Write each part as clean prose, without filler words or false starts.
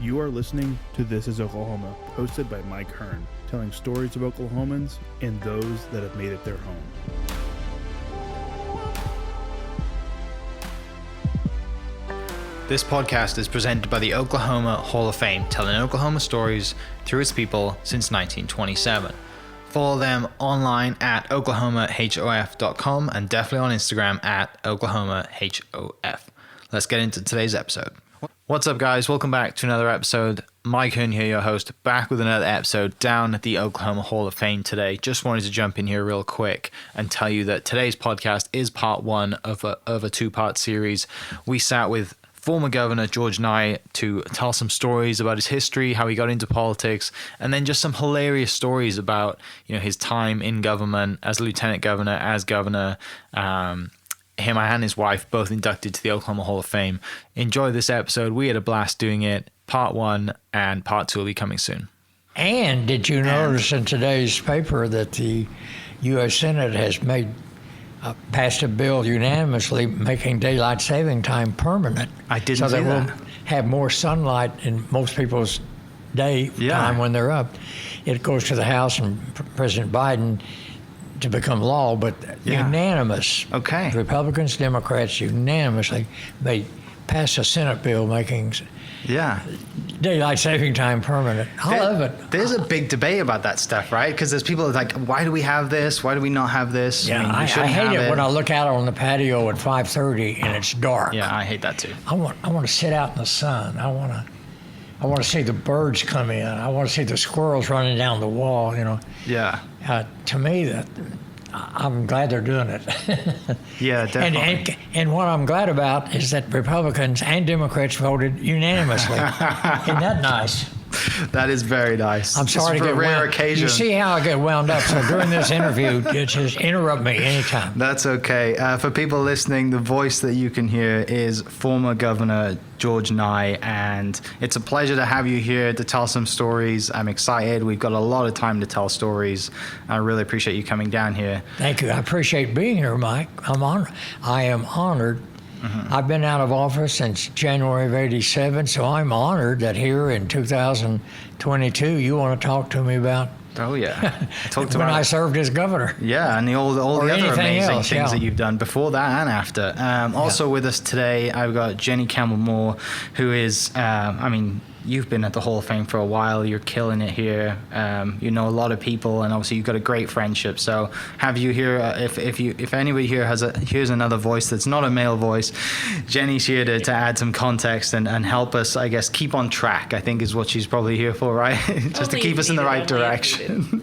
You are listening to This is Oklahoma, hosted by Mike Hearn, telling stories of Oklahomans and those that have made it their home. This podcast is presented by the Oklahoma Hall of Fame, telling Oklahoma stories through its people since 1927. Follow them online at oklahomahof.com and definitely on Instagram at oklahomahof. Let's get into today's episode. What's up, guys? Welcome back to another episode. Mike Hearn here, your host, back with another episode down at the Oklahoma Hall of Fame today. Just wanted to jump in here real quick and tell you that today's podcast is part one of a two-part series. We sat with former Governor George Nigh to tell some stories about his history, how he got into politics, and then just some hilarious stories about, his time in government as lieutenant governor, as governor. Him and his wife both inducted to the Oklahoma Hall of Fame. Enjoy this episode. We had a blast doing it. Part one and part two will be coming soon. And did you notice in today's paper that the U.S. Senate has passed a bill unanimously making daylight saving time permanent? I didn't see that. So that. we'll have more sunlight in most people's day time when they're up. It goes to the House and President Biden to become law, but unanimous. Okay. Republicans, Democrats unanimously passed a Senate bill making daylight saving time permanent. I love it. There's a big debate about that stuff, right? Because there's people like, why do we have this? Why do we not have this? Yeah, I hate it when I look out on the patio at 5:30 and it's dark. Yeah, I hate that too. I want to sit out in the sun. I want to see the birds come in. I want to see the squirrels running down the wall. Yeah. To me, I'm glad they're doing it. Yeah, definitely. And what I'm glad about is that Republicans and Democrats voted unanimously. Isn't that nice? That is very nice. I'm sorry to get rare occasion. You see how I get wound up. So during this interview, just interrupt me anytime. That's okay. For people listening, the voice that you can hear is former Governor George Nigh, and it's a pleasure to have you here to tell some stories. I'm excited. We've got a lot of time to tell stories. I really appreciate you coming down here. Thank you. I appreciate being here, Mike. I am honored. Mm-hmm. I've been out of office since January of '87, so I'm honored that here in 2022 you want to talk to me about. Oh yeah, I served as governor. Yeah, and all the other amazing things that you've done before that and after. Also with us today, I've got Jenny Campbell-Moore, who is, you've been at the Hall of Fame for a while. You're killing it here. You know a lot of people, and obviously you've got a great friendship. So have you here? If anybody here here's another voice that's not a male voice, Jenny's here to add some context and help us, I guess, keep on track. I think is what she's probably here for, right? Just to keep us in the right direction.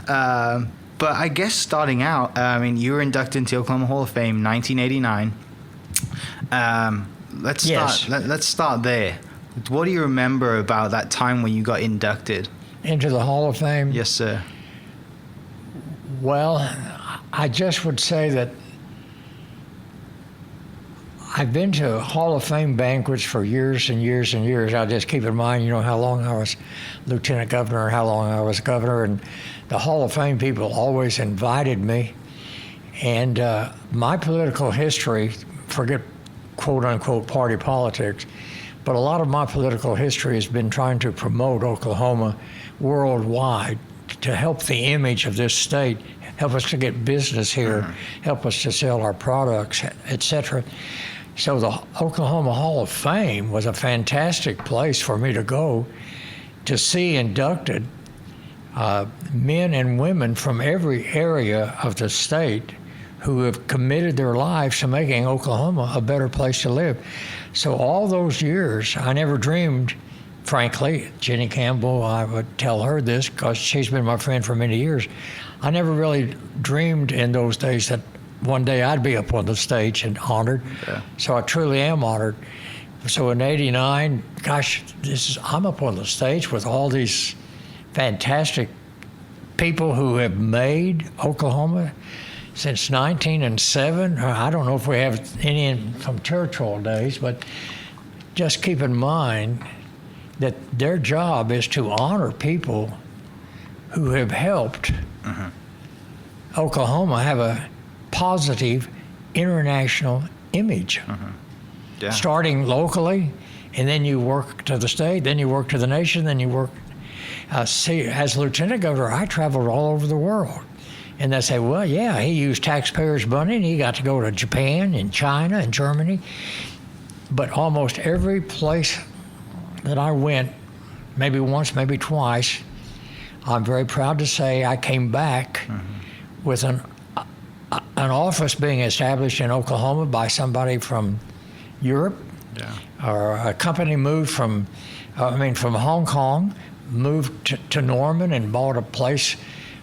But I guess starting out, you were inducted into the Oklahoma Hall of Fame 1989. Let's start there. What do you remember about that time when you got inducted? Into the Hall of Fame? Yes, sir. Well, I just would say that I've been to Hall of Fame banquets for years and years and years. I just keep in mind, how long I was lieutenant governor and how long I was governor. And the Hall of Fame people always invited me. And my political history, forget quote-unquote party politics, but a lot of my political history has been trying to promote Oklahoma worldwide to help the image of this state, help us to get business here, help us to sell our products, etc. So the Oklahoma Hall of Fame was a fantastic place for me to go to see inducted men and women from every area of the state who have committed their lives to making Oklahoma a better place to live. So all those years, I never dreamed, frankly, Jenny Campbell, I would tell her this because she's been my friend for many years. I never really dreamed in those days that one day I'd be up on the stage and honored. Yeah. So I truly am honored. So in '89, I'm up on the stage with all these fantastic people who have made Oklahoma since 1907. I don't know if we have any from Churchill days, but just keep in mind that their job is to honor people who have helped Oklahoma have a positive international image, starting locally and then you work to the state, then you work to the nation, then you work. See, as lieutenant governor, I traveled all over the world. And they say, well, yeah, he used taxpayers' money, and he got to go to Japan and China and Germany. But almost every place that I went, maybe once, maybe twice, I'm very proud to say I came back with an office being established in Oklahoma by somebody from Europe, or a company moved from Hong Kong, moved to Norman and bought a place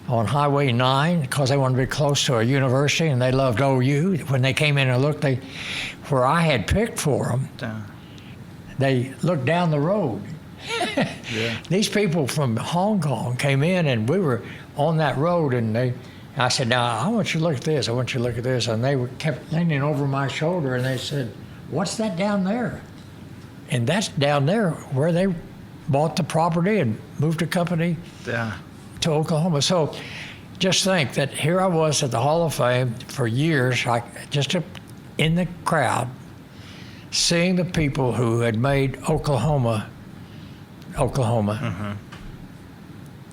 on Highway 9 because they wanted to be close to a university, and they loved OU. When they came in and looked, where I had picked for them, they looked down the road. These people from Hong Kong came in, and we were on that road, and I said, now, I want you to look at this, I want you to look at this, and they kept leaning over my shoulder, and they said, what's that down there? And that's down there where they bought the property and moved a company to Oklahoma. So just think that here I was at the Hall of Fame for years, in the crowd, seeing the people who had made Oklahoma.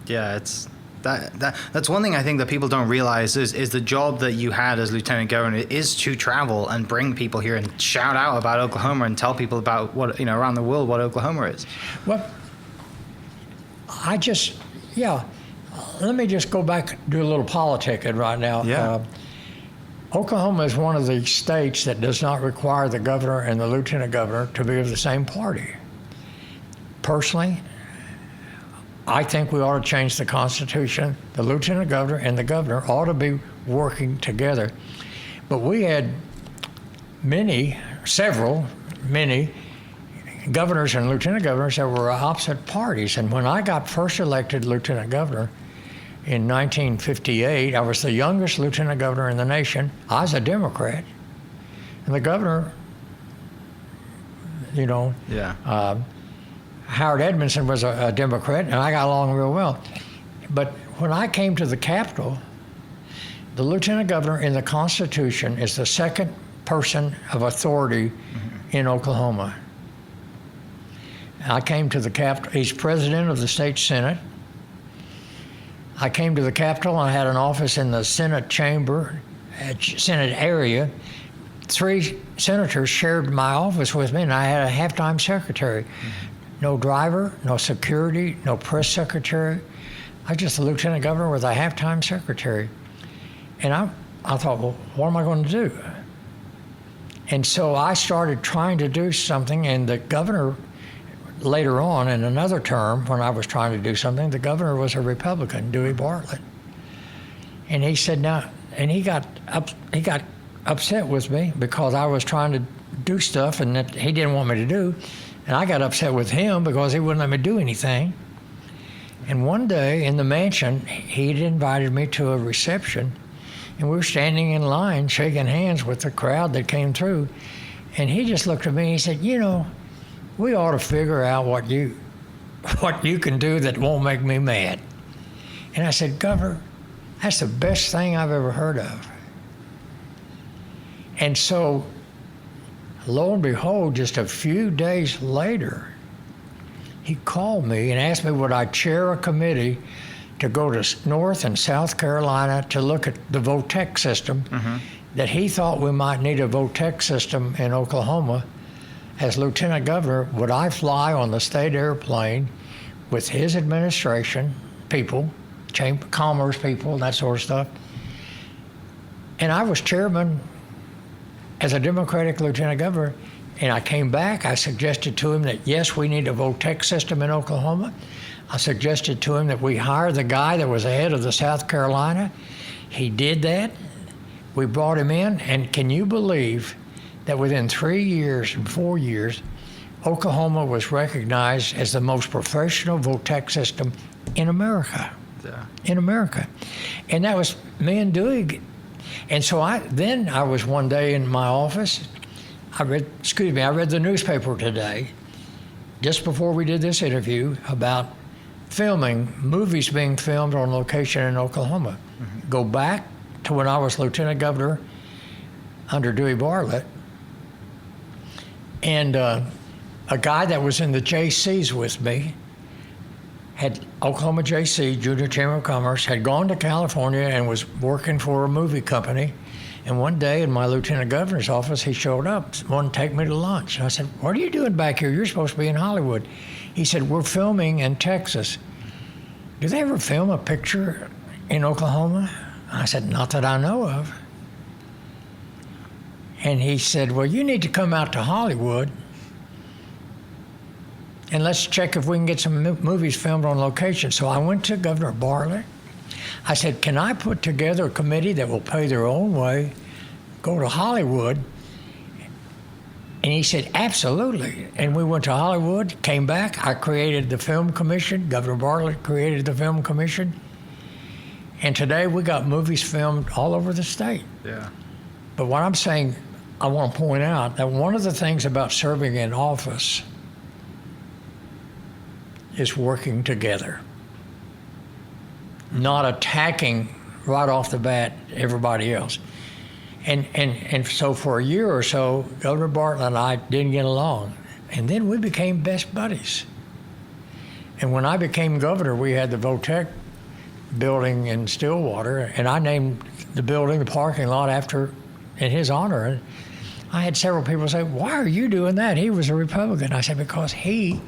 Yeah, it's that's one thing I think that people don't realize is the job that you had as lieutenant governor is to travel and bring people here and shout out about Oklahoma and tell people about what, around the world, what Oklahoma is. Well, let me just go back and do a little politicking right now. Yeah. Oklahoma is one of the states that does not require the governor and the lieutenant governor to be of the same party. Personally, I think we ought to change the Constitution. The lieutenant governor and the governor ought to be working together. But we had many governors and lieutenant governors that were opposite parties. And when I got first elected lieutenant governor in 1958, I was the youngest lieutenant governor in the nation. I was a Democrat. And the governor, Howard Edmondson was a Democrat, and I got along real well. But when I came to the Capitol, the lieutenant governor in the Constitution is the second person of authority in Oklahoma. I came to the Capitol. He's president of the state Senate. I came to the Capitol, and I had an office in the Senate chamber, Senate area. 3 senators shared my office with me, and I had a half-time secretary. No driver, no security, no press secretary. I was just a lieutenant governor with a half-time secretary. And I thought, well, what am I going to do? And so I started trying to do something, and the governor, later on in another term, when I was trying to do something, the governor was a Republican, Dewey Bartlett. And he said, he got upset with me because I was trying to do stuff and that he didn't want me to do. And I got upset with him because he wouldn't let me do anything. And one day in the mansion, he'd invited me to a reception, and we were standing in line shaking hands with the crowd that came through. And he just looked at me and he said, we ought to figure out what you can do that won't make me mad. And I said, Governor, that's the best thing I've ever heard of. And so, lo and behold, just a few days later, he called me and asked me would I chair a committee to go to North and South Carolina to look at the VOTEC system, that he thought we might need a VOTEC system in Oklahoma. As lieutenant governor, would I fly on the state airplane with his administration, people, chamber commerce people, that sort of stuff. And I was chairman as a Democratic lieutenant governor, and I came back. I suggested to him that, yes, we need a VOTEC system in Oklahoma. I suggested to him that we hire the guy that was the head of the South Carolina. He did that. We brought him in, and can you believe that within 3 years and 4 years, Oklahoma was recognized as the most professional VOTEC system in America. Yeah. In America. And that was me and Dewey. And so I was one day in my office. I read the newspaper today, just before we did this interview, about movies being filmed on location in Oklahoma. Go back to when I was lieutenant governor under Dewey Bartlett. And a guy that was in the JCs with me, had Oklahoma JC, Junior Chamber of Commerce, had gone to California and was working for a movie company. And one day in my lieutenant governor's office, he showed up, wanted to take me to lunch. And I said, "What are you doing back here? You're supposed to be in Hollywood." He said, "We're filming in Texas." "Do they ever film a picture in Oklahoma?" I said, "Not that I know of." And he said, "Well, you need to come out to Hollywood and let's check if we can get some movies filmed on location." So I went to Governor Bartlett. I said, "Can I put together a committee that will pay their own way, go to Hollywood?" And he said, "Absolutely." And we went to Hollywood, came back. I created the film commission. Governor Bartlett created the film commission. And today we got movies filmed all over the state. Yeah. But what I'm saying, I want to point out that one of the things about serving in office is working together, not attacking right off the bat everybody else. And so for a year or so, Governor Bartlett and I didn't get along. And then we became best buddies. And when I became governor, we had the Votech building in Stillwater, and I named the building, the parking lot, in his honor. And I had several people say, "Why are you doing that? He was a Republican." I said, "Because he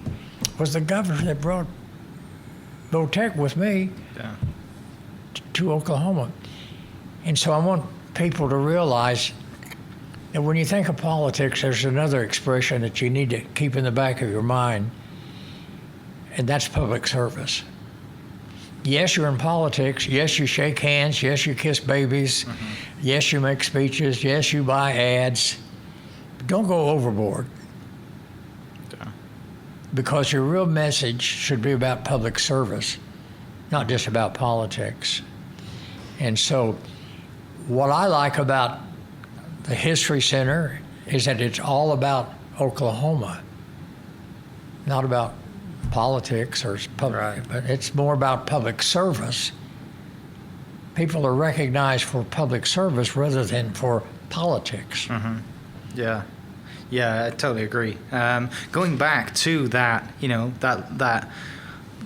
was the governor that brought Votech with me to Oklahoma." And so I want people to realize that when you think of politics, there's another expression that you need to keep in the back of your mind, and that's public service. Yes, you're in politics. Yes, you shake hands. Yes, you kiss babies. Mm-hmm. Yes, you make speeches. Yes, you buy ads. But don't go overboard. Yeah. Because your real message should be about public service, not just about politics. And so what I like about the History Center is that it's all about Oklahoma, not about politics or public, right. But it's more about public service. People are recognized for public service rather than for politics. Mm-hmm. Yeah, I totally agree. Going back to that, that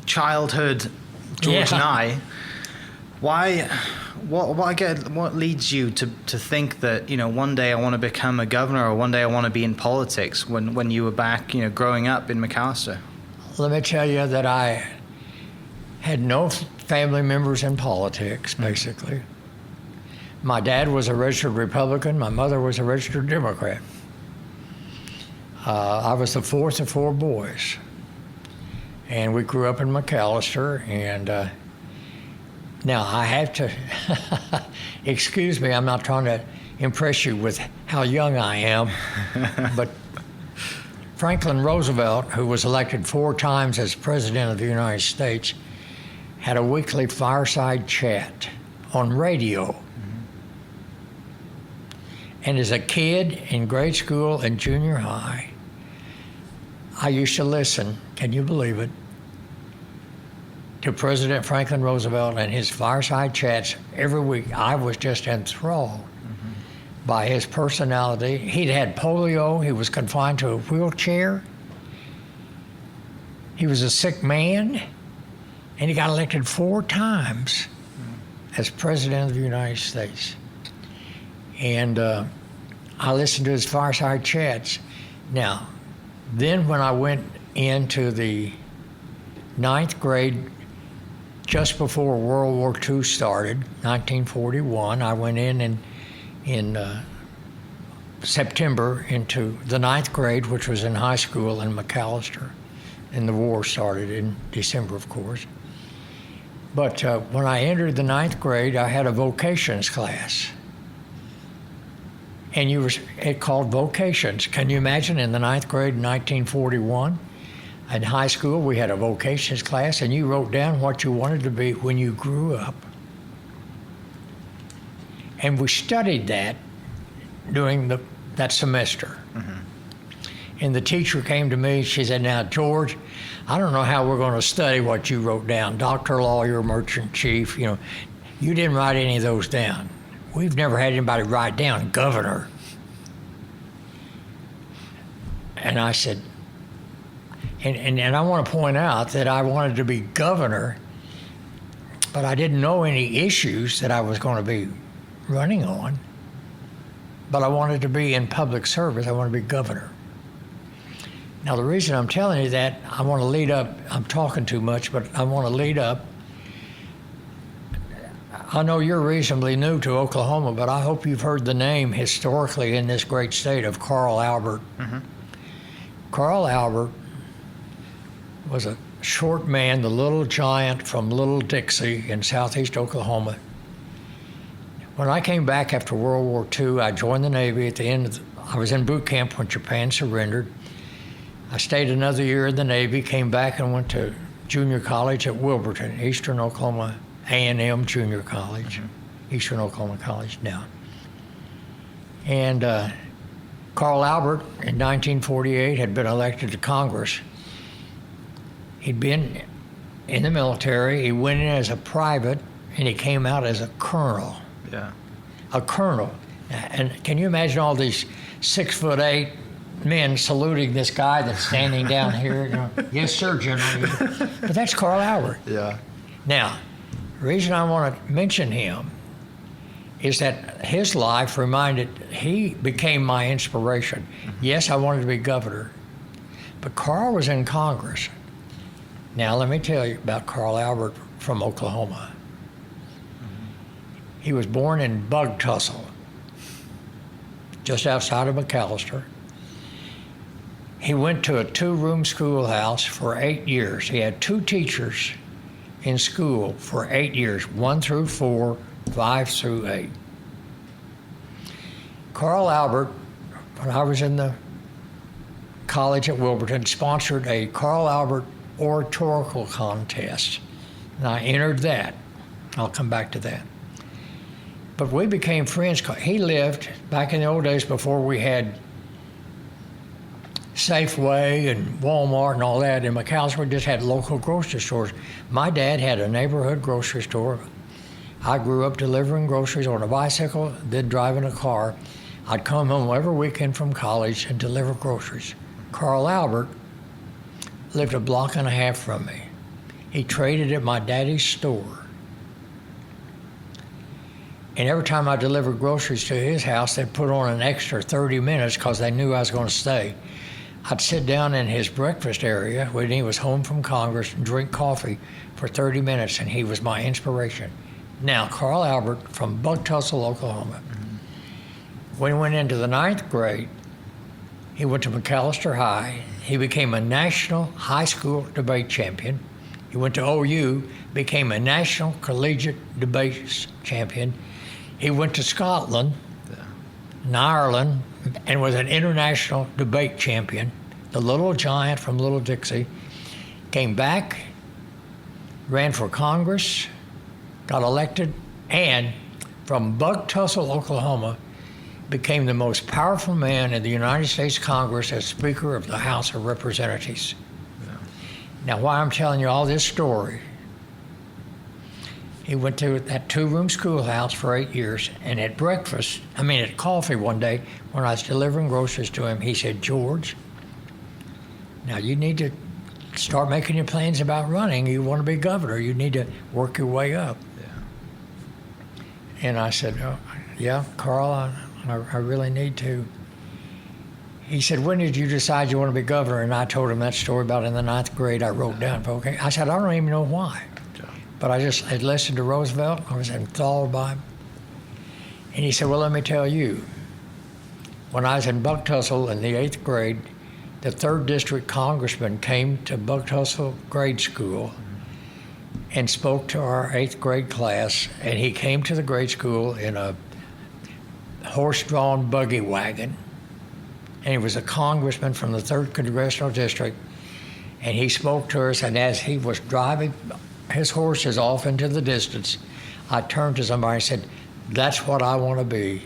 childhood George Nigh, what leads you to think that, one day I want to become a governor or one day I want to be in politics when you were back, growing up in McAlester? Let me tell you that I had no family members in politics, basically. My dad was a registered Republican. My mother was a registered Democrat. I was the fourth of four boys. And we grew up in McAlester. And now I have to, excuse me, I'm not trying to impress you with how young I am, but Franklin Roosevelt, who was elected 4 times as President of the United States, had a weekly fireside chat on radio. Mm-hmm. And as a kid in grade school and junior high, I used to listen, can you believe it, to President Franklin Roosevelt and his fireside chats every week. I was just enthralled by his personality. He'd had polio. He was confined to a wheelchair. He was a sick man, and he got elected 4 times as President of the United States. And I listened to his fireside chats. Now, then when I went into the 9th grade, just before World War II started, 1941, I went in September into the 9th grade, which was in high school in McAlester, and the war started in December, of course. But when I entered the 9th grade, I had a vocations class, and it called vocations. Can you imagine, in the 9th grade in 1941? In high school, we had a vocations class, and you wrote down what you wanted to be when you grew up. And we studied that during that semester. Mm-hmm. And the teacher came to me, she said, "Now, George, I don't know how we're going to study what you wrote down. Doctor, lawyer, merchant, chief, you didn't write any of those down. We've never had anybody write down governor." And I said, And I want to point out that I wanted to be governor, but I didn't know any issues that I was going to be running on. But I wanted to be in public service. I want to be governor. Now, the reason I'm telling you that, I want to lead up. I'm talking too much, but I want to lead up. I know you're reasonably new to Oklahoma, but I hope you've heard the name historically in this great state of Carl Albert. Mm-hmm. Carl Albert was a short man, the little giant from Little Dixie in southeast Oklahoma. When I came back after World War II, I joined the Navy. At the end, I was in boot camp when Japan surrendered. I stayed another year in the Navy, came back and went to junior college at Wilburton, Eastern Oklahoma A&M Junior College, Eastern Oklahoma College now. And Carl Albert in 1948 had been elected to Congress. He'd been in the military. He went in as a private, and he came out as a colonel. Yeah. A colonel. And can you imagine all these 6'8" men saluting this guy that's standing down here? You know, yes, sir, General. But that's Carl Albert. Yeah. Now, the reason I want to mention him is that his life he became my inspiration. Mm-hmm. Yes, I wanted to be governor, but Carl was in Congress. Now, let me tell you about Carl Albert from Oklahoma. He was born in Bug Tussle, just outside of McAlester. He went to a 2-room schoolhouse for 8 years. He had 2 teachers in school for 8 years, 1 through 4, 5 through 8. Carl Albert, when I was in the college at Wilburton, sponsored a Carl Albert oratorical contest, and I entered that. I'll come back to that. But we became friends. He lived back in the old days before we had Safeway and Walmart and all that. In McAlester, we just had local grocery stores. My dad had a neighborhood grocery store. I grew up delivering groceries on a bicycle, then driving a car. I'd come home every weekend from college and deliver groceries. Carl Albert lived a block and a half from me. He traded at my daddy's store. And every time I delivered groceries to his house, they'd put on an extra 30 minutes because they knew I was going to stay. I'd sit down in his breakfast area when he was home from Congress and drink coffee for 30 minutes, and he was my inspiration. Now, Carl Albert from Bug Tussle, Oklahoma. Mm-hmm. When he went into the 9th grade, he went to McAlester High. He became a national high school debate champion. He went to OU, became a national collegiate debate champion. He went to Scotland and Ireland and was an international debate champion. The little giant from Little Dixie came back, ran for Congress, got elected, and from Bug Tussle, Oklahoma, became the most powerful man in the United States Congress as Speaker of the House of Representatives. Yeah. Now, why I'm telling you all this story, he went to that 2-room schoolhouse for 8 years, and at coffee one day, when I was delivering groceries to him, he said, "George, now you need to start making your plans about running. You want to be governor. You need to work your way up." Yeah. And I said, "Oh, yeah, Carl, I really need to." He said, "When did you decide you want to be governor?" And I told him that story about in the 9th grade. I wrote down, okay. I said, "I don't even know why." But I just had listened to Roosevelt. I was enthralled by him. And he said, "Well, let me tell you. When I was in Bug Tussle in the 8th grade, the 3rd District Congressman came to Bug Tussle grade school and spoke to our 8th grade class. And he came to the grade school in a horse-drawn buggy wagon. And he was a congressman from the 3rd Congressional District. And he spoke to us, and as he was driving his horses off into the distance, I turned to somebody and said, "That's what I want to be."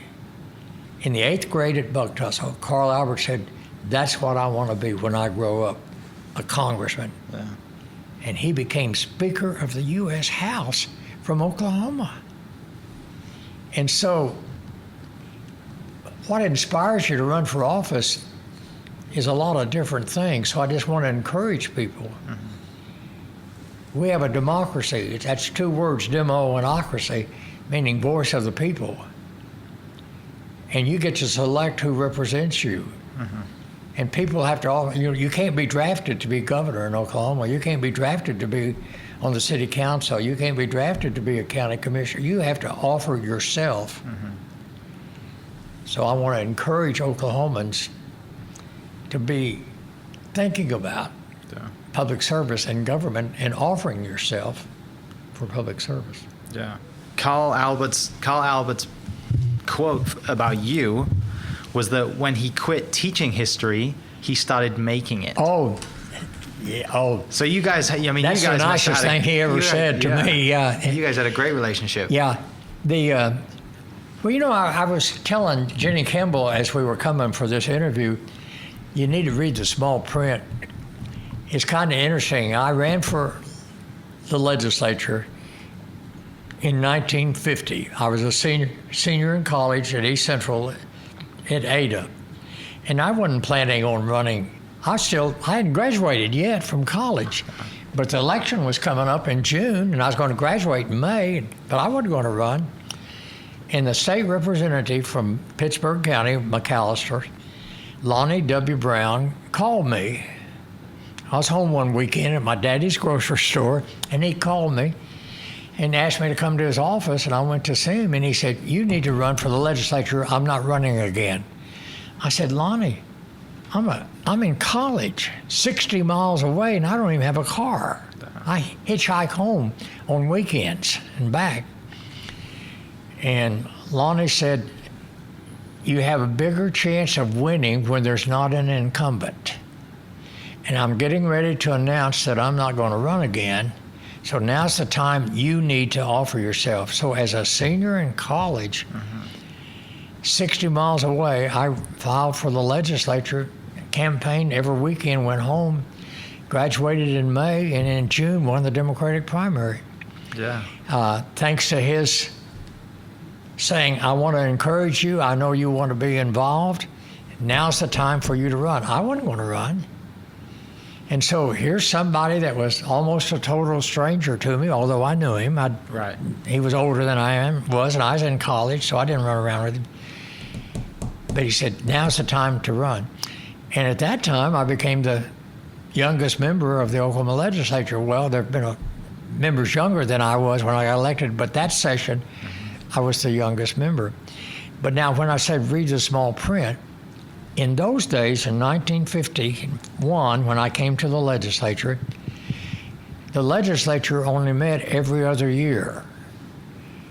In the 8th grade at Bug Tussle, Carl Albert said, "That's what I want to be when I grow up, a congressman." Yeah. And he became Speaker of the U.S. House from Oklahoma. And so what inspires you to run for office is a lot of different things. So I just want to encourage people. We have a democracy. That's two words, demo and ocracy, meaning voice of the people. And you get to select who represents you. And people have to, you can't be drafted to be governor in Oklahoma. You can't be drafted to be on the city council. You can't be drafted to be a county commissioner. You have to offer yourself. So I want to encourage Oklahomans to be thinking about public service and government and offering yourself for public service. Yeah. Carl Albert's quote about you was that when he quit teaching history, he started making it. Oh, yeah. Oh, so you guys, I mean, that's you guys the nicest thing he ever said to me. Yeah. You guys had a great relationship. Yeah. Well, I was telling Jenny Campbell as we were coming for this interview, you need to read the small print. It's kind of interesting. I ran for the legislature in 1950. I was a senior in college at East Central at Ada. And I wasn't planning on running. I hadn't graduated yet from college, but the election was coming up in June, and I was going to graduate in May, but I wasn't going to run. And the state representative from Pittsburgh County, McAlester, Lonnie W. Brown, called me. I was home one weekend at my daddy's grocery store, and he called me and asked me to come to his office, and I went to see him, and he said, "You need to run for the legislature. I'm not running again." I said, "Lonnie, I'm in college, 60 miles away, and I don't even have a car. I hitchhike home on weekends and back." And Lonnie said, "You have a bigger chance of winning when there's not an incumbent. And I'm getting ready to announce that I'm not going to run again. So now's the time you need to offer yourself." So as a senior in college, 60 miles away, I filed for the legislature, campaigned every weekend, went home, graduated in May, and in June won the Democratic primary. Yeah. Thanks to his saying, "I want to encourage you. I know you want to be involved. Now's the time for you to run." I wasn't going to run. And so here's somebody that was almost a total stranger to me, although I knew him. Right. He was older than I was, and I was in college, so I didn't run around with him. But he said, "Now's the time to run." And at that time, I became the youngest member of the Oklahoma legislature. Well, there have been members younger than I was when I got elected, but that session, I was the youngest member. But now when I said read the small print, in those days, in 1951, when I came to the legislature only met every other year.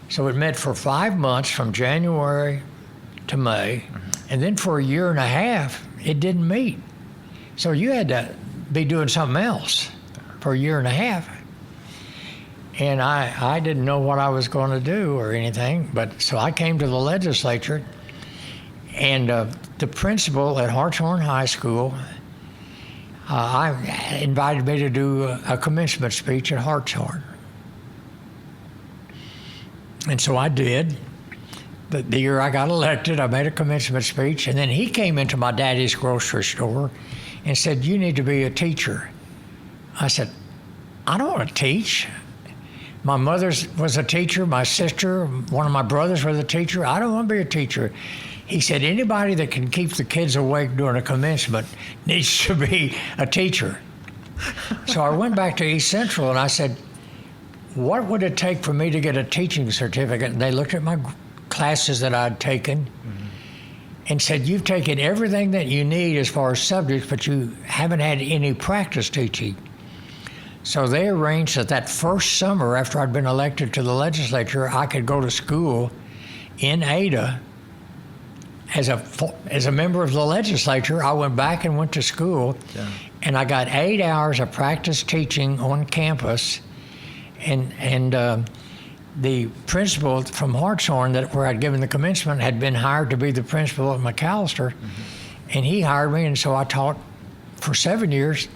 So it met for 5 months from January to May, and then for a year and a half, it didn't meet. So you had to be doing something else for a year and a half. And I didn't know what I was going to do or anything, but so I came to the legislature, and the principal at Hartshorn High School invited me to do a commencement speech at Hartshorn. And so I did. The year I got elected, I made a commencement speech, and then he came into my daddy's grocery store and said, "You need to be a teacher." I said, "I don't want to teach. My mother was a teacher, my sister, one of my brothers was a teacher. I don't want to be a teacher." He said, "Anybody that can keep the kids awake during a commencement needs to be a teacher." So I went back to East Central and I said, "What would it take for me to get a teaching certificate?" And they looked at my classes that I'd taken and said, "You've taken everything that you need as far as subjects, but you haven't had any practice teaching." So they arranged that first summer after I'd been elected to the legislature, I could go to school in Ada as a member of the legislature. I went back and went to school, and I got 8 hours of practice teaching on campus, and the principal from Hartshorn, where I'd given the commencement, had been hired to be the principal at McAlester, and he hired me, and so I taught for 7 years.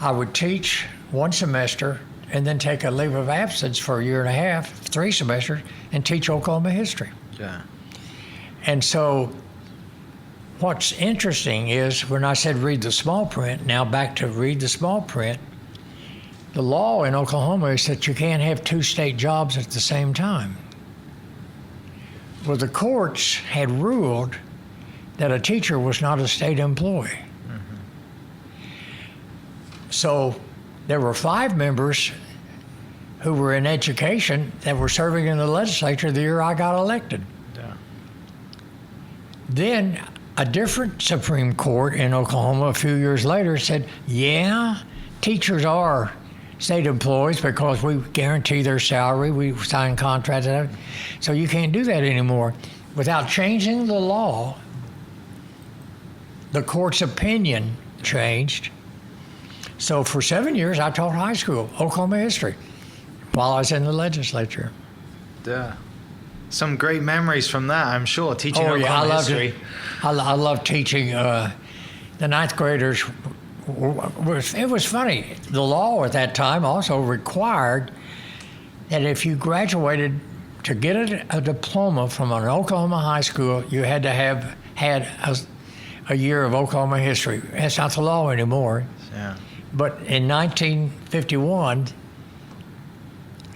I would teach one semester and then take a leave of absence for a year and a half, 3 semesters, and teach Oklahoma history. Yeah. And so what's interesting is when I said read the small print, now back to read the small print, the law in Oklahoma is that you can't have two state jobs at the same time. Well, the courts had ruled that a teacher was not a state employee. So there were 5 members who were in education that were serving in the legislature the year I got elected. Yeah. Then a different Supreme Court in Oklahoma a few years later said, yeah, teachers are state employees because we guarantee their salary, we sign contracts, so you can't do that anymore. Without changing the law, the court's opinion changed. So for 7 years, I taught high school, Oklahoma history, while I was in the legislature. Yeah. Some great memories from that, I'm sure, teaching I Oklahoma loved history. it. I love teaching. The 9th graders, it was funny. The law at that time also required that if you graduated to get a diploma from an Oklahoma high school, you had to have had a year of Oklahoma history. That's not the law anymore. Yeah. But in 1951,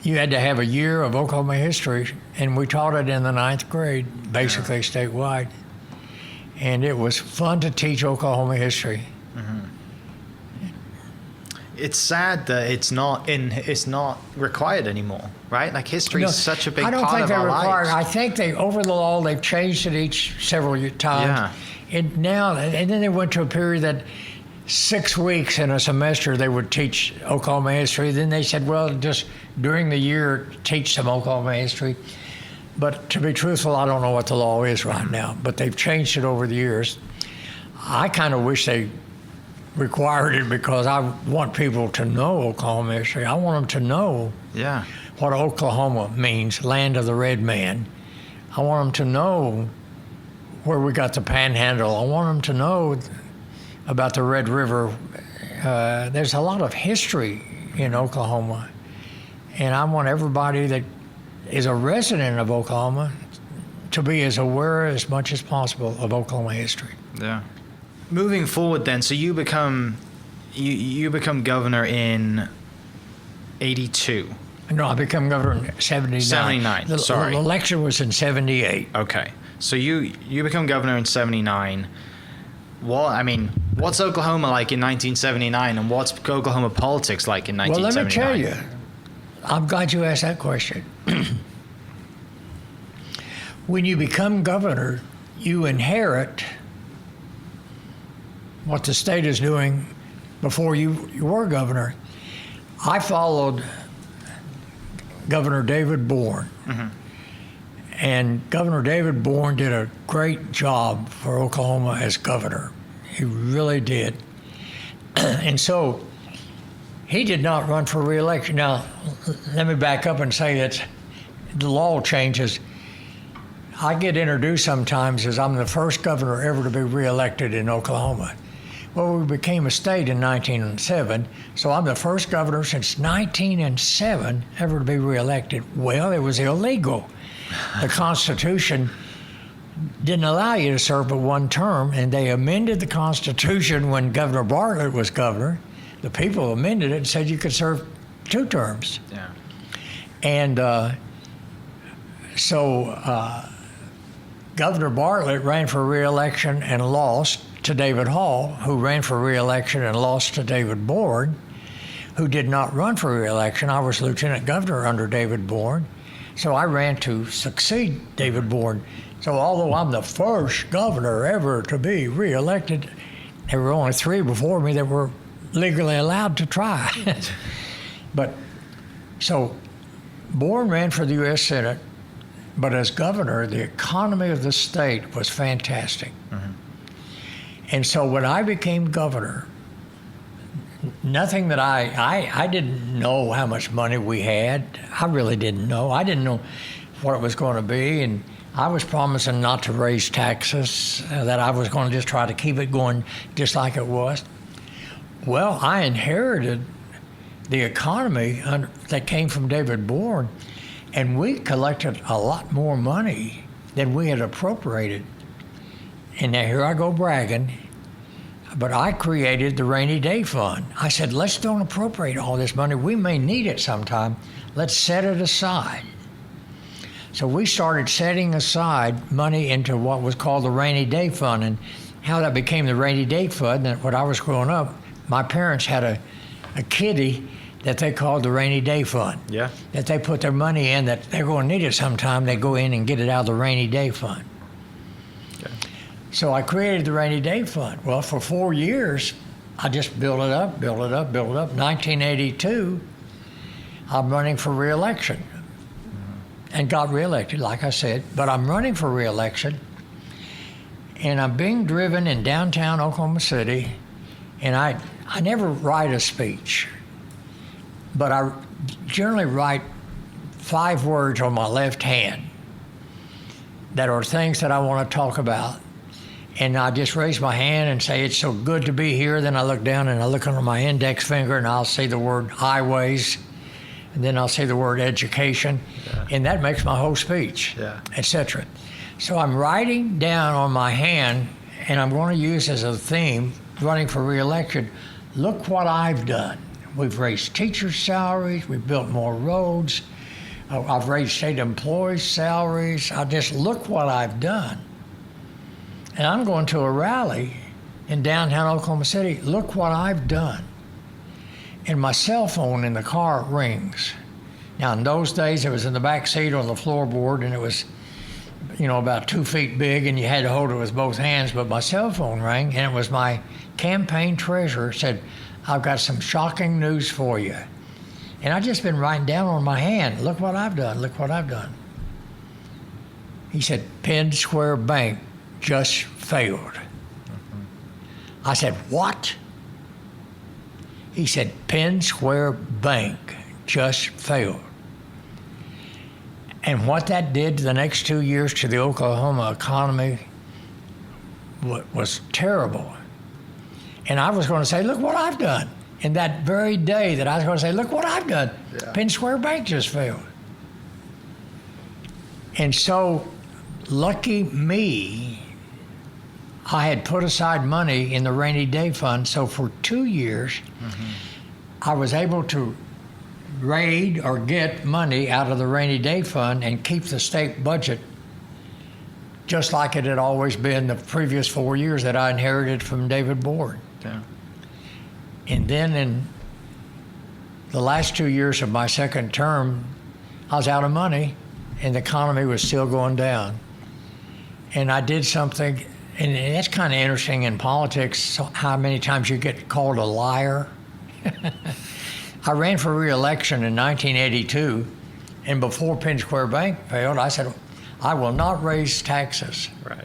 you had to have a year of Oklahoma history, and we taught it in the 9th grade, basically statewide. And it was fun to teach Oklahoma history. It's sad that it's not required anymore, right? Like history is such a big part of our lives. I don't think they're required. I think over the law, they've changed it several times. Yeah. And then they went to a period that 6 weeks in a semester they would teach Oklahoma history. Then they said, well, just during the year, teach some Oklahoma history. But to be truthful, I don't know what the law is right now, but they've changed it over the years. I kind of wish they required it because I want people to know Oklahoma history. I want them to know what Oklahoma means, land of the red man. I want them to know where we got the panhandle. I want them to know about the Red River. There's a lot of history in Oklahoma, and I want everybody that is a resident of Oklahoma to be as aware as much as possible of Oklahoma history. Yeah. Moving forward then, so you become governor in 82. No, I became governor in 79. 79, sorry. The election was in 78. Okay. So you become governor in 79. What's Oklahoma like in 1979, and what's Oklahoma politics like in 1979? Well, let me tell you. I'm glad you asked that question. When you become governor, you inherit what the state is doing before you were governor. I followed Governor David Bourne. And Governor David Bourne did a great job for Oklahoma as governor. He really did. And so he did not run for re-election. Now, let me back up and say that the law changes. I get introduced sometimes as I'm the first governor ever to be re-elected in Oklahoma. Well, we became a state in 1907, so I'm the first governor since 1907 ever to be re-elected. Well, it was illegal. The Constitution didn't allow you to serve but one term, and they amended the Constitution when Governor Bartlett was governor. The people amended it and said you could serve 2 terms. Yeah. And so Governor Bartlett ran for re-election and lost to David Hall, who ran for re-election and lost to David Bourne, who did not run for re-election. I was lieutenant governor under David Bourne, so I ran to succeed David Bourne. So although I'm the first governor ever to be re-elected, there were only 3 before me that were legally allowed to try. But so Bourne ran for the U.S. Senate, but as governor, the economy of the state was fantastic. And so when I became governor, nothing that I didn't know how much money we had. I really didn't know. I didn't know what it was going to be, and I was promising not to raise taxes, that I was going to just try to keep it going just like it was. Well, I inherited the economy that came from David Bourne, and we collected a lot more money than we had appropriated. And now here I go bragging, but I created the rainy day fund. I said, let's don't appropriate all this money. We may need it sometime. Let's set it aside. So we started setting aside money into what was called the rainy day fund. And how that became the rainy day fund, and when I was growing up, my parents had a kitty that they called the rainy day fund. Yeah. That they put their money in, that they're going to need it sometime. They go in and get it out of the rainy day fund. Okay. So I created the rainy day fund. Well, for 4 years, I just built it up. 1982, I'm running for re-election and got re-elected, like I said. But I'm running for re-election, and I'm being driven in downtown Oklahoma City, and I never write a speech, but I generally write 5 words on my left hand that are things that I want to talk about. And I just raise my hand and say, it's so good to be here. Then I look down and I look under my index finger and I'll see the word highways. And then I'll see the word education. Yeah. And that makes my whole speech, etc. So I'm writing down on my hand, and I'm going to use as a theme, running for re-election, look what I've done. We've raised teachers' salaries. We've built more roads. I've raised state employees' salaries. I just look what I've done. And I'm going to a rally in downtown Oklahoma City. Look what I've done. And my cell phone in the car rings. Now, in those days, it was in the back seat on the floorboard, and it was, about 2 feet big, and you had to hold it with both hands. But my cell phone rang, and it was my campaign treasurer. Said, I've got some shocking news for you. And I've just been writing down on my hand, look what I've done, look what I've done. He said, Penn Square Bank just failed. I said, what? He said, Penn Square Bank just failed. And what that did the next 2 years to the Oklahoma economy was terrible. And I was going to say, look what I've done. And that very day that I was going to say, look what I've done, Penn Square Bank just failed. And so, lucky me, I had put aside money in the rainy day fund. So for 2 years, I was able to raid or get money out of the rainy day fund and keep the state budget just like it had always been the previous 4 years that I inherited from David Board. Yeah. And then in the last 2 years of my second term, I was out of money and the economy was still going down. And I did something, and that's kind of interesting in politics, how many times you get called a liar. I ran for re-election in 1982, and before Penn Square Bank failed, I said, I will not raise taxes. Right.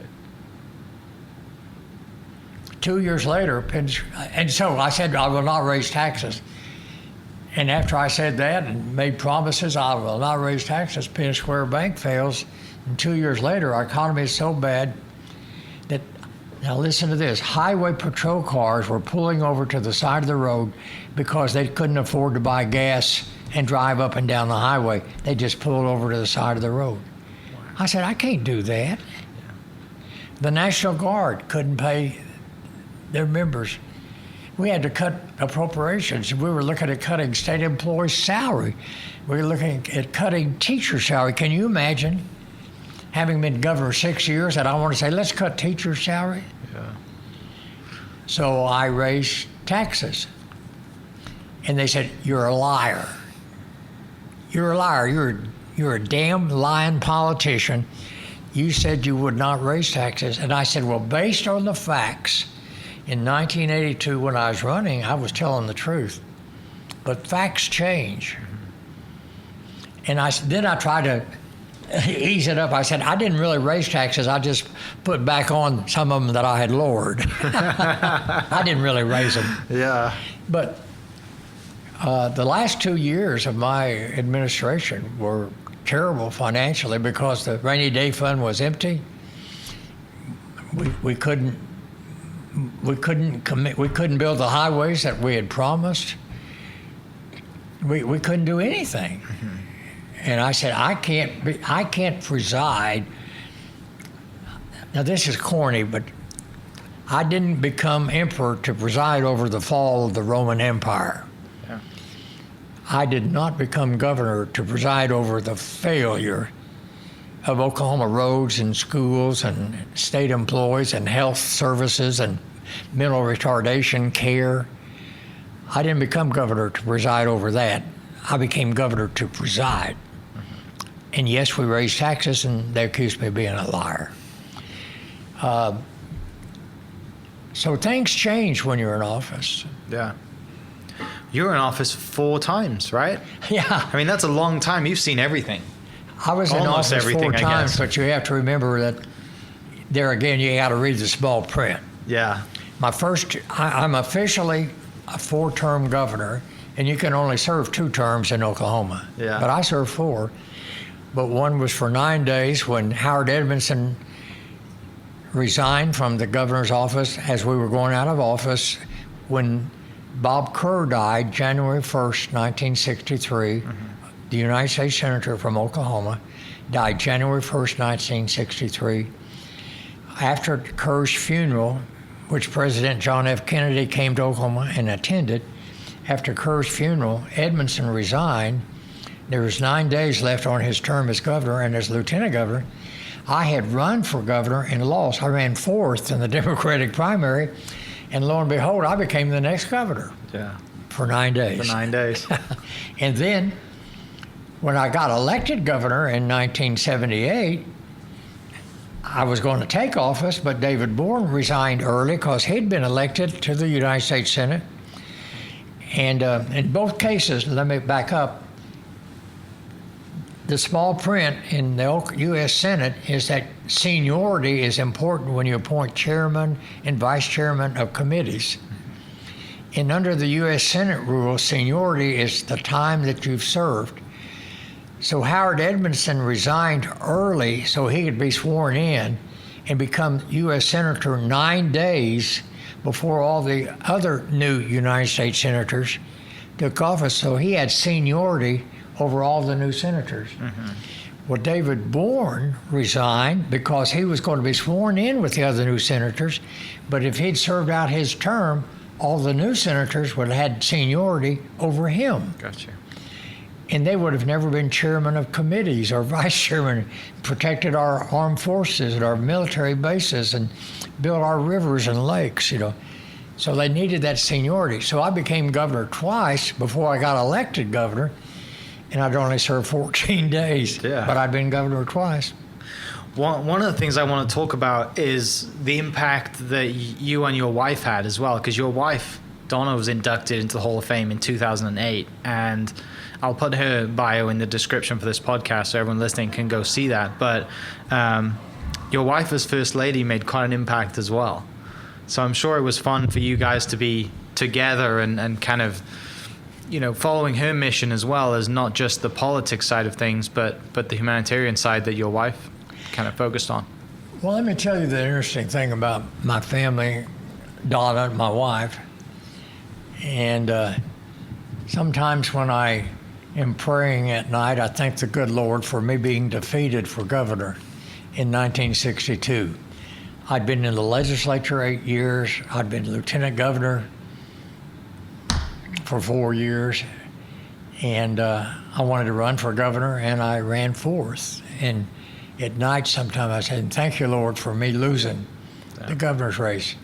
2 years later, and so I said, I will not raise taxes. And after I said that and made promises, I will not raise taxes, Penn Square Bank fails. And 2 years later, our economy is so bad that, now listen to this, highway patrol cars were pulling over to the side of the road because they couldn't afford to buy gas and drive up and down the highway. They just pulled over to the side of the road. Wow. I said, I can't do that. Yeah. The National Guard couldn't pay their members. We had to cut appropriations. We were looking at cutting state employees' salary. We were looking at cutting teacher salary. Can you imagine, having been governor 6 years, that I want to say, let's cut teacher salary? Yeah. So I raised taxes. And they said, you're a liar. You're a liar. You're a damn lying politician. You said you would not raise taxes. And I said, well, based on the facts, in 1982, when I was running, I was telling the truth. But facts change. And then I tried to ease it up. I said, I didn't really raise taxes. I just put back on some of them that I had lowered. I didn't really raise them. Yeah. But the last 2 years of my administration were terrible financially because the rainy day fund was empty. We couldn't build the highways that we had promised. We couldn't do anything. Mm-hmm. And I said, I can't preside. Now this is corny, but I didn't become emperor to preside over the fall of the Roman Empire. Yeah. I did not become governor to preside over the failure of Oklahoma roads and schools and state employees and health services and mental retardation care. I didn't become governor to preside over that. I became governor to preside. And yes, we raised taxes, and they accused me of being a liar. So things change when you're in office. Yeah. You were in office 4 times, right? Yeah. I mean, that's a long time. You've seen everything. I was in Almost office everything, 4 I times, guess. but you have to remember that there again, you got to read the small print. Yeah. I'm officially a 4-term governor, and you can only serve 2 terms in Oklahoma. Yeah. But I served 4. But one was for 9 days when Howard Edmondson resigned from the governor's office as we were going out of office. When Bob Kerr died, January 1st, 1963, the United States Senator from Oklahoma, died January 1st, 1963. After Kerr's funeral, which President John F. Kennedy came to Oklahoma and attended, after Kerr's funeral, Edmondson resigned. There was 9 days left on his term as governor, and as lieutenant governor, I had run for governor and lost. I ran 4th in the Democratic primary, and lo and behold, I became the next governor. Yeah. For 9 days. For 9 days. And then, when I got elected governor in 1978, I was going to take office, but David Bourne resigned early because he'd been elected to the United States Senate. And in both cases, let me back up, the small print in the U.S. Senate is that seniority is important when you appoint chairman and vice chairman of committees. And under the U.S. Senate rule, seniority is the time that you've served. So Howard Edmondson resigned early so he could be sworn in and become U.S. Senator 9 days before all the other new United States senators took office. So he had seniority over all the new senators. Well, David Bourne resigned because he was going to be sworn in with the other new senators, but if he'd served out his term, all the new senators would have had seniority over him. Gotcha. And they would have never been chairman of committees or vice chairman, protected our armed forces and our military bases and built our rivers and lakes, So they needed that seniority. So I became governor twice before I got elected governor, and I'd only served 14 days. Yeah. But I'd been governor twice. One of the things I want to talk about is the impact that you and your wife had as well, because your wife, Donna, was inducted into the Hall of Fame in 2008, and I'll put her bio in the description for this podcast so everyone listening can go see that. But your wife as First Lady made quite an impact as well. So I'm sure it was fun for you guys to be together and kind of, following her mission as well as not just the politics side of things, but the humanitarian side that your wife kind of focused on. Well, let me tell you the interesting thing about my family, Donna, my wife. And sometimes when I am praying at night, I thank the good Lord for me being defeated for governor in 1962. I'd been in the legislature 8 years. I'd been lieutenant governor for 4 years. And I wanted to run for governor, and I ran 4th. And at night, sometimes I said, thank you, Lord, for me losing the governor's race.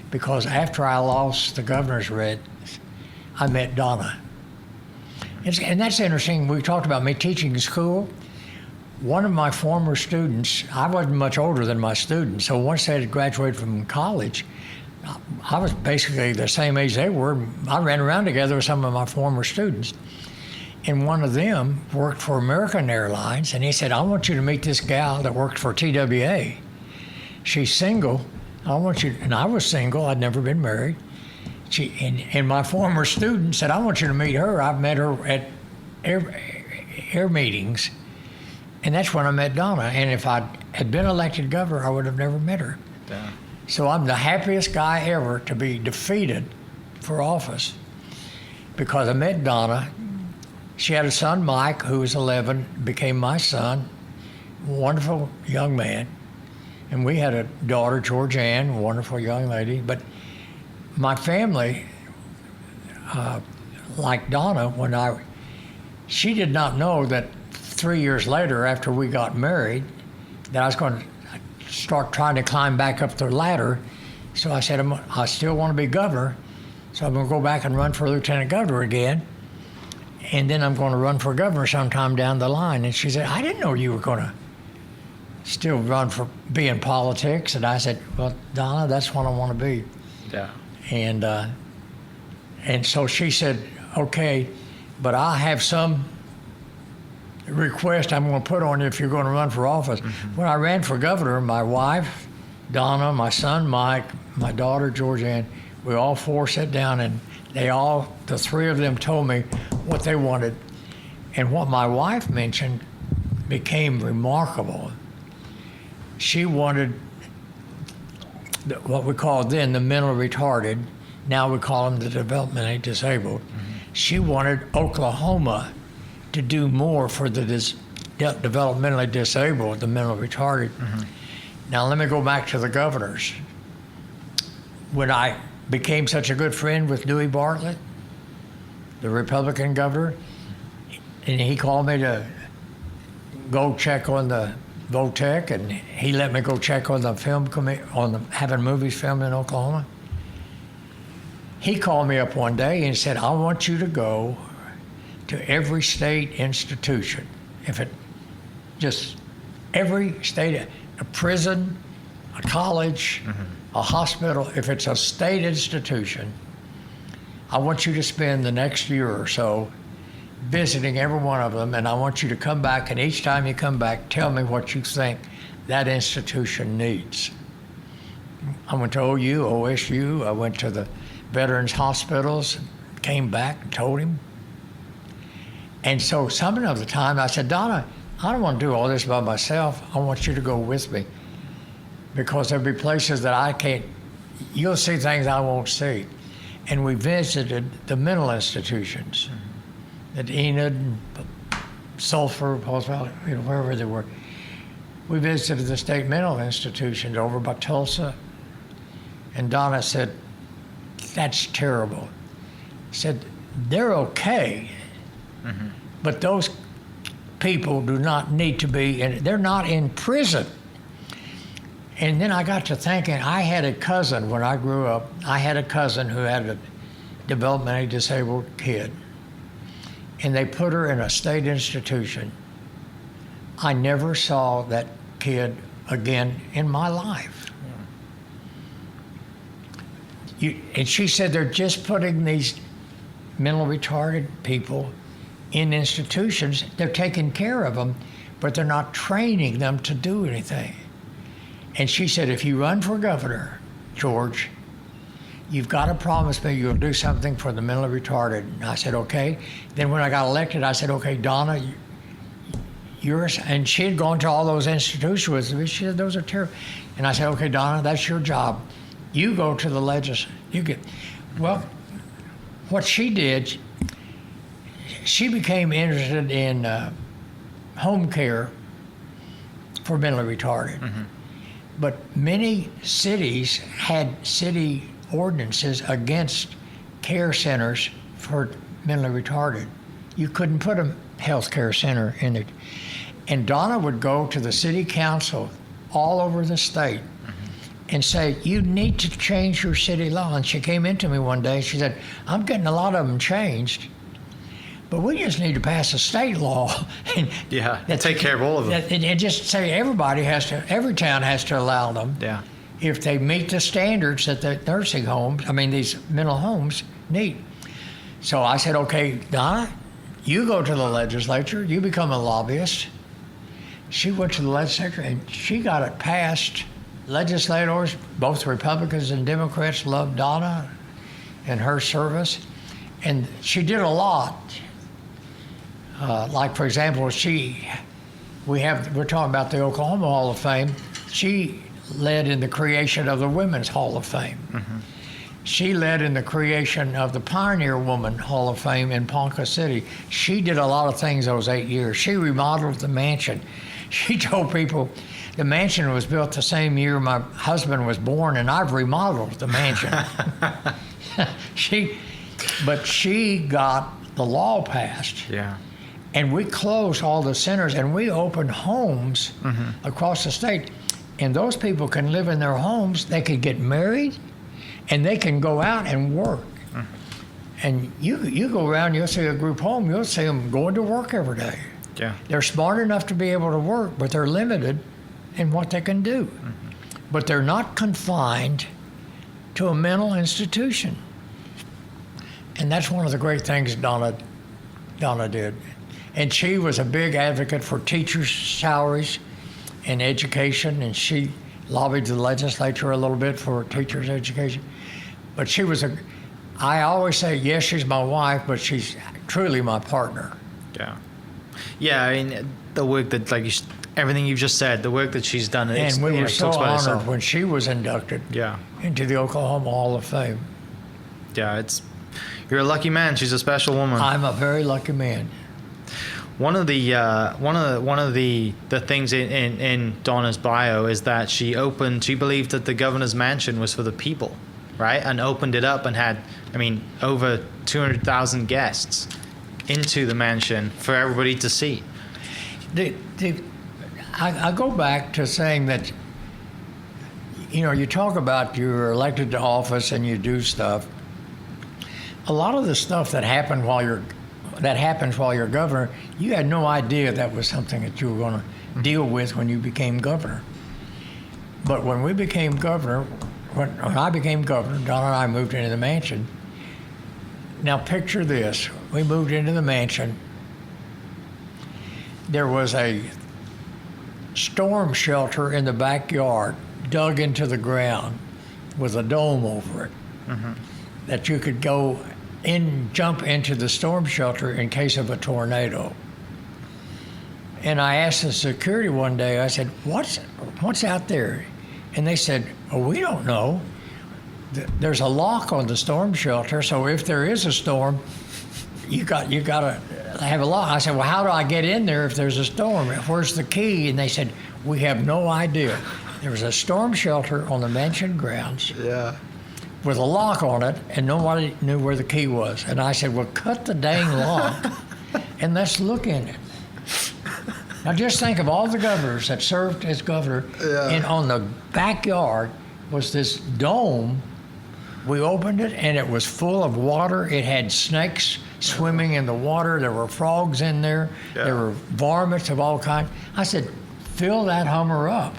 Because after I lost the governor's race, I met Donna. And that's interesting. We talked about me teaching in school. One of my former students, I wasn't much older than my students, so once they had graduated from college, I was basically the same age they were. I ran around together with some of my former students. And one of them worked for American Airlines, and he said, I want you to meet this gal that worked for TWA. She's single. And I was single. I'd never been married. And my former student said, I want you to meet her. I've met her at air meetings. And that's when I met Donna. And if I had been elected governor, I would have never met her. Yeah. So I'm the happiest guy ever to be defeated for office because I met Donna. She had a son, Mike, who was 11, became my son, wonderful young man. And we had a daughter, George Ann, wonderful young lady. But my family, like Donna, she did not know that 3 years later, after we got married, that I was going to start trying to climb back up the ladder. So I said, I still want to be governor, so I'm going to go back and run for lieutenant governor again. And then I'm going to run for governor sometime down the line. And she said, I didn't know you were going to still be in politics. And I said, well, Donna, that's what I want to be. Yeah. And so she said, okay, but I have some request I'm going to put on you if you're going to run for office. Mm-hmm. When I ran for governor, my wife, Donna, my son, Mike, my daughter, Georgianne, we all four sat down and the three of them told me what they wanted. And what my wife mentioned became remarkable. She wanted what we called then the mentally retarded, now we call them the developmentally disabled. Mm-hmm. She wanted Oklahoma to do more for the developmentally disabled, the mentally retarded. Mm-hmm. Now let me go back to the governors. When I became such a good friend with Dewey Bartlett, the Republican governor, and he called me to go check on the VOTEC, and he let me go check on the film having movies filmed in Oklahoma. He called me up one day and said, I want you to go to every state institution. Every state, a prison, a college, mm-hmm. a hospital, if it's a state institution, I want you to spend the next year or so visiting every one of them, and I want you to come back, and each time you come back, tell me what you think that institution needs. I went to OU, OSU, I went to the veterans hospitals, came back and told him. And so some of the time I said, Donna, I don't want to do all this by myself. I want you to go with me, because there'll be places that I can't, you'll see things I won't see. And we visited the mental institutions at Enid, Sulphur, Pauls Valley, wherever they were. We visited the state mental institutions over by Tulsa. And Donna said, that's terrible. Said, they're okay, mm-hmm. but those people do not need to be, they're not in prison. And then I got to thinking, I had a cousin when I grew up, I had a cousin who had a developmentally disabled kid. And they put her in a state institution. I never saw that kid again in my life. And she said they're just putting these mentally retarded people in institutions. They're taking care of them, but they're not training them to do anything. And she said, if you run for governor, George, you've got to promise me you'll do something for the mentally retarded. And I said, okay. Then when I got elected, I said, okay, Donna, yours. And she had gone to all those institutions with me. She said, those are terrible. And I said, okay, Donna, that's your job. You go to the legislature. Well, what she did, she became interested in home care for mentally retarded. Mm-hmm. But many cities had city ordinances against care centers for mentally retarded. You couldn't put a health care center in it. And Donna would go to the city council all over the state and say, you need to change your city law. And she came into me one day, she said, I'm getting a lot of them changed, but we just need to pass a state law. And take care of all of them. And just say every town has to allow them. Yeah. If they meet the standards that the nursing homes, these mental homes need. So I said, okay, Donna, you go to the legislature, you become a lobbyist. She went to the legislature and she got it passed. Legislators, both Republicans and Democrats, loved Donna and her service. And she did a lot. Like, for example, we're talking about the Oklahoma Hall of Fame. She led in the creation of the Women's Hall of Fame. Mm-hmm. She led in the creation of the Pioneer Woman Hall of Fame in Ponca City. She did a lot of things those 8 years. She remodeled the mansion. She told people, The mansion was built the same year my husband was born, and I've remodeled the mansion. She got the law passed. Yeah. And we closed all the centers, and we opened homes across the state. And those people can live in their homes. They can get married, and they can go out and work. And you go around, you'll see a group home, you'll see them going to work every day. Yeah. They're smart enough to be able to work, but they're limited in what they can do. But they're not confined to a mental institution. And that's one of the great things Donna did. And she was a big advocate for teachers' salaries and education, and she lobbied the legislature a little bit for teachers' education. But she was I always say, yes, she's my wife, but she's truly my partner. Yeah. Yeah, I mean, the work that, everything you've just said, the work that she's done. And we were so honored when she was inducted into the Oklahoma Hall of Fame. Yeah, you're a lucky man. She's a special woman. I'm a very lucky man. One of the things in Donna's bio is that she believed that the governor's mansion was for the people, right? And opened it up and had, over 200,000 guests into the mansion for everybody to see. I go back to saying that, you talk about you're elected to office and you do stuff. A lot of the stuff that happens while you're governor, you had no idea that was something that you were going to deal with when you became governor. But when we became governor, when I became governor, Don and I moved into the mansion. Now picture this. We moved into the mansion. There was a storm shelter in the backyard dug into the ground with a dome over it that you could go jump into the storm shelter in case of a tornado. And I asked the security one day, I said, what's out there? And they said, oh, we don't know. There's a lock on the storm shelter, so if there is a storm, you got to have a lock. I said, well, how do I get in there if there's a storm? Where's the key? And they said, we have no idea. There was a storm shelter on the mansion grounds. Yeah. With a lock on it, and nobody knew where the key was. And I said, well, cut the dang lock and let's look in it. Now just think of all the governors that served as governor, and on the backyard was this dome. We opened it, and it was full of water. It had snakes swimming in the water. There were frogs in there. Yeah. There were varmints of all kinds. I said, fill that Hummer up.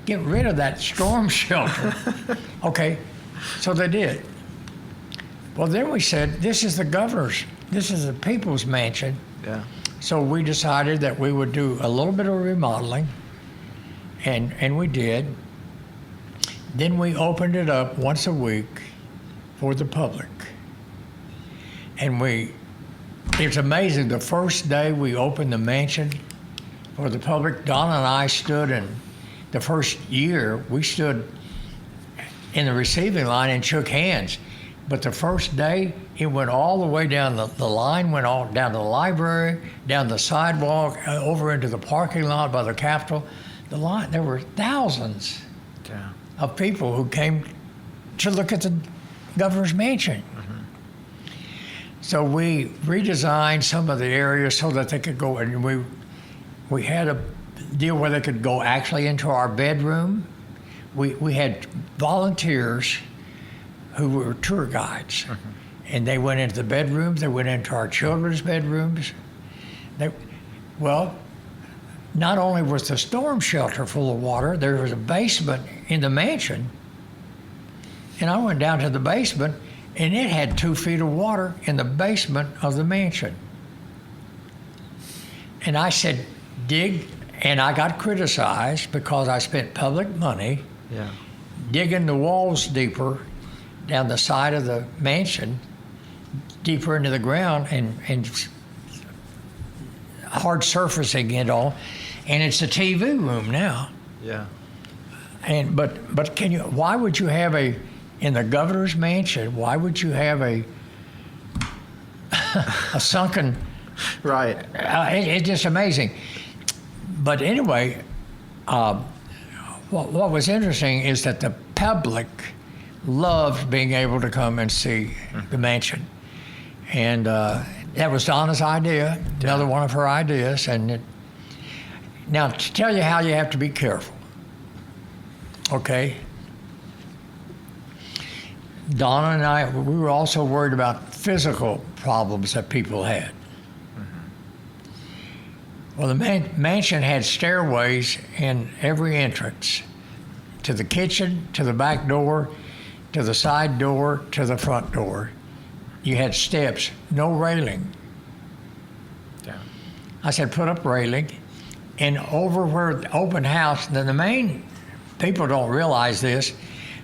Get rid of that storm shelter. Okay, so they did. Well, then we said, this is the people's mansion. Yeah. So we decided that we would do a little bit of remodeling, and we did. Then we opened it up once a week for the public. And it's amazing, the first day we opened the mansion for the public, Don and I stood in. The first year, we stood in the receiving line and shook hands. But the first day, it went all the way down the line, went all down to the library, down the sidewalk, over into the parking lot by the Capitol. The line, there were thousands of people who came to look at the governor's mansion. So we redesigned some of the areas so that they could go, and we had a deal where they could go actually into our bedroom. We had volunteers who were tour guides, and they went into the bedrooms. They went into our children's bedrooms. Not only was the storm shelter full of water, there was a basement in the mansion, and I went down to the basement, and it had 2 feet of water in the basement of the mansion. And I said, dig. And I got criticized because I spent public money digging the walls deeper down the side of the mansion, deeper into the ground, and hard surfacing it all. And it's a TV room now. Yeah. And but why would you have in the governor's mansion, why would you have a sunken? Right. It's just amazing. But anyway, what was interesting is that the public loved being able to come and see the mansion. And that was Donna's idea, another one of her ideas. Now, to tell you how you have to be careful, okay? Donna and I, we were also worried about physical problems that people had. Well, the mansion had stairways in every entrance, to the kitchen, to the back door, to the side door, to the front door. You had steps, no railing. Yeah. I said, put up railing. And over where the open house, then the main, people don't realize this,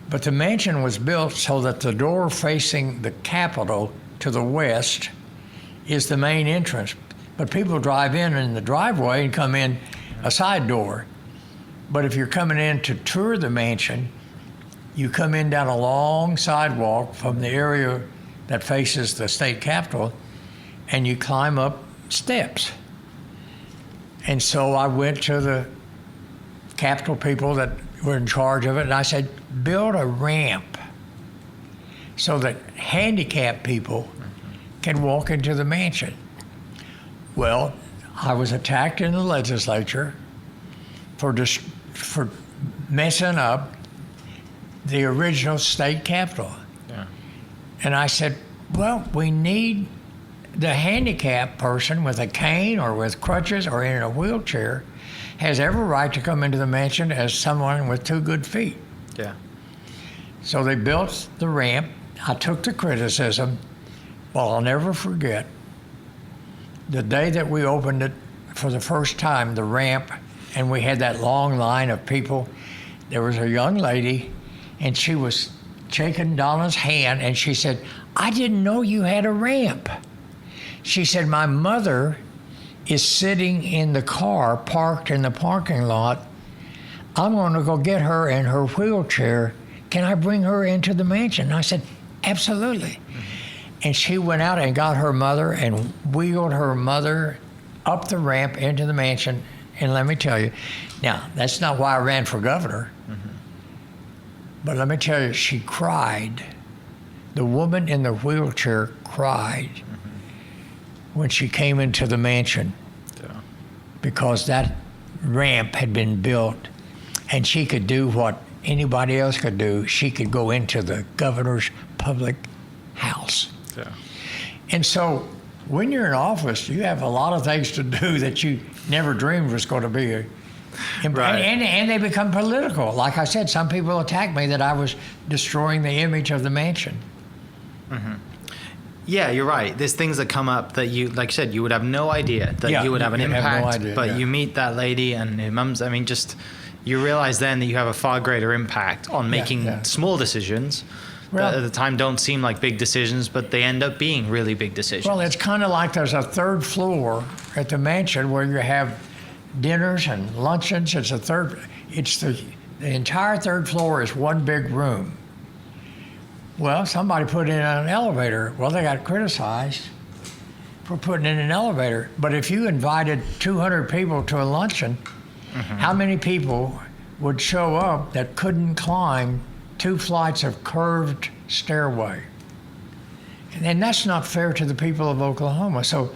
but the mansion was built so that the door facing the Capitol to the west is the main entrance. But people drive in the driveway and come in a side door. But if you're coming in to tour the mansion, you come in down a long sidewalk from the area that faces the state capitol, and you climb up steps. And so I went to the Capitol people that were in charge of it, and I said, build a ramp so that handicapped people can walk into the mansion. Well, I was attacked in the legislature for messing up the original state capitol. Yeah. And I said, well, we need the handicapped person with a cane or with crutches or in a wheelchair has every right to come into the mansion as someone with 2 good feet. Yeah. So they built the ramp. I took the criticism. Well, I'll never forget the day that we opened it for the first time, the ramp, and we had that long line of people. There was a young lady, and she was shaking Donna's hand, and she said, I didn't know you had a ramp. She said, my mother is sitting in the car parked in the parking lot. I'm going to go get her in her wheelchair. Can I bring her into the mansion? And I said, absolutely. And she went out and got her mother and wheeled her mother up the ramp into the mansion. And let me tell you, now, that's not why I ran for governor. But let me tell you, she cried. The woman in the wheelchair cried when she came into the mansion because that ramp had been built and she could do what anybody else could do. She could go into the governor's public house. Yeah. And so when you're in office, you have a lot of things to do that you never dreamed was going to be. Right. And they become political. Like I said, some people attacked me that I was destroying the image of the mansion. Yeah, you're right. There's things that come up that you, like I said, you would have no idea that you would have an impact. Have no idea, but you meet that lady and her mum's, I mean, just, you realize then that you have a far greater impact on making small decisions that at the time don't seem like big decisions, but they end up being really big decisions. Well, it's kind of like there's a third floor at the mansion where you have dinners and luncheons. It's the entire third floor is one big room. Well, somebody put in an elevator. Well, they got criticized for putting in an elevator. But if you invited 200 people to a luncheon, how many people would show up that couldn't climb 2 flights of curved stairway? And that's not fair to the people of Oklahoma. So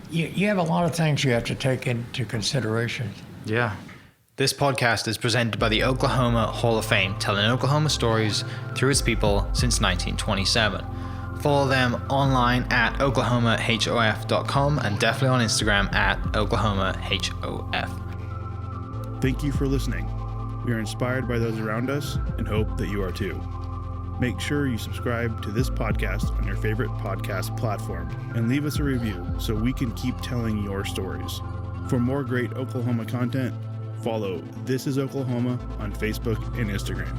you have a lot of things you have to take into consideration. Yeah. This podcast is presented by the Oklahoma Hall of Fame, telling Oklahoma stories through its people since 1927. Follow them online at oklahomahof.com and definitely on Instagram at oklahomahof. Thank you for listening. We are inspired by those around us and hope that you are too. Make sure you subscribe to this podcast on your favorite podcast platform and leave us a review so we can keep telling your stories. For more great Oklahoma content, follow This Is Oklahoma on Facebook and Instagram.